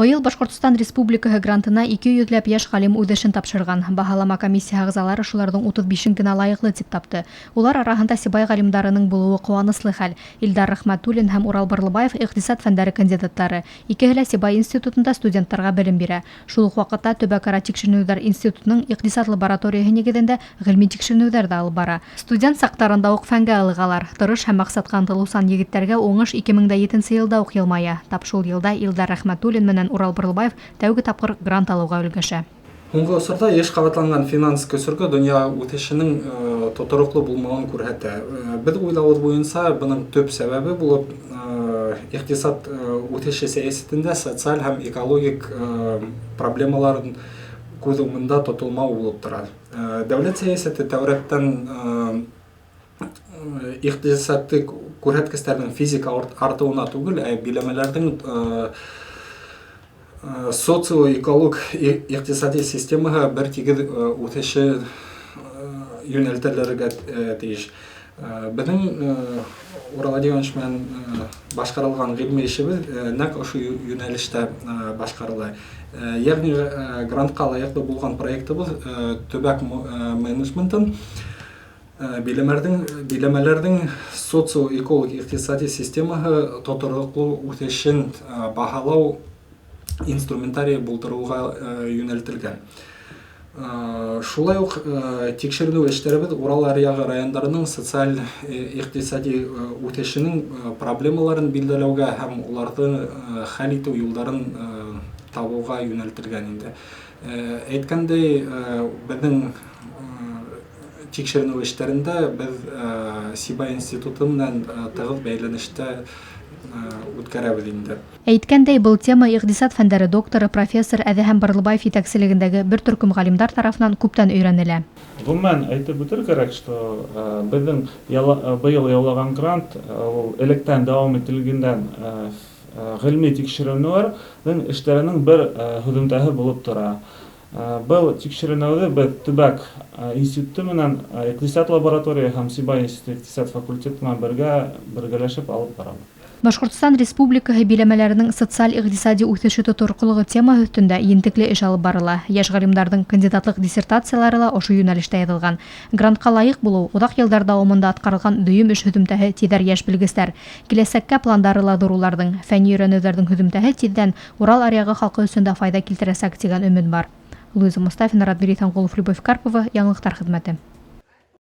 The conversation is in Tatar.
Быйыл Башкортостан Республикаһы грантына 200 яшь галим үз эшен тапшырган. Баһалама комиссия агзалары шуларның 35-н генә лайыклы дип тапты. Улар арасында Сибай галимдарының булуы куаныслы хәл. Илдар Рахматуллин һәм Урал Барлыбаев икътисад фәннәре кандидаттары. Икеһе лә Сибай институтында студентларга белем бирә. Шул ук вакытта Төбәкара тикшеренүләр институтының икътисад лабораторияһы нигездә гыйльми тикшеренүләр дә алып бара. Студент сактарында ук фәнгә алыгалар. Тырыш һәм максатка ынтылусан егетләргә уңыш 2007 елда ук елмая. Тап шул елда Илдар Рахматуллин менән Урал Барлыбаев тәүге тапкыр грант алуга өлгәшә. Һуңгы осорда еш кабатланган финанс көсөргө дөнья үтешенең тотороклы булмагын күрһәтә. Без уйлавыбыз буенча буның төп сәбәбе булып икътисад үтеше сәясәтендә социаль һәм экологик проблемаларын күз уңында тотылмау булып тора. Дәүләт сәясәте тәүрәттән икътисадты күрһәткечләрнең физик артуына түгел, биләмәләрнең социо-эколог икътисади системага бер тигез үтеше юнәлтелергә тиеш. Безнең Урал Иванович белән башкарылган гыйльми эшебез нәкъ ошо юнәлештә башкарыла. Ягъни грантка лаеклы булган проектыбыз төбәк менеджментын биләмәләрнең социо-эколог икътисади системага тотороклы үтешен баһалау инструментарий булдыруга юнәлтелгән. Шулай ук тикшеренү эшләребез Урал аръягы районнарының социаль икътисади үтешенең проблемаларын билдәләүгә һәм уларны хәл итү юлларын табуга юнәлтелгән инде. Әйткәндәй, безнең тикшеренү эшләрендә без Сибай институты белән тыгыз бәйләнештә үткәрәбез инде. Әйткәндәй, был тема икътисад фәннәре докторы профессор Әдһәм Барлыбаев итәкчелегендәге бер төркем галимдар тарафынан күптән өйрәнелә. Гомумән әйтеп үтәр кирәк, что безнең быел яулаган грант электән дәвам ителгәндән гыйльми тикшеренүләр эшләренең бер һөҗүмтәһе булып тора. Был тикшеренүле без Төбәк институты менән икътисад лаборатория һәм Сибай институты икътисад факультеты белән бергәләшеп алып барабыз. Башкортстан Республикаһы биләмәләренең социаль-икътисади үсеше тоторыклылыгы тема өстендә ентекле эш алып барыла. Яшь галимнарның кандидатлык диссертациялары ла ошо юнәлештә язылган. Грантка лаек булу удак еллар дәвамында аткарылган дөйем эш һөҗүмтәһе тидәр яшь белгечләр. Киләсәккә пландары ла дуруларның, фәнни өйрәнүләрнең һөҗүмтәһе тиздән Урал аръягы халкы өчен файда килтерәсәк дигән өмид бар. Луиза Мустафина, Радмир Исәнкулов, Любовь Карпова, Яңалыктар хезмәте.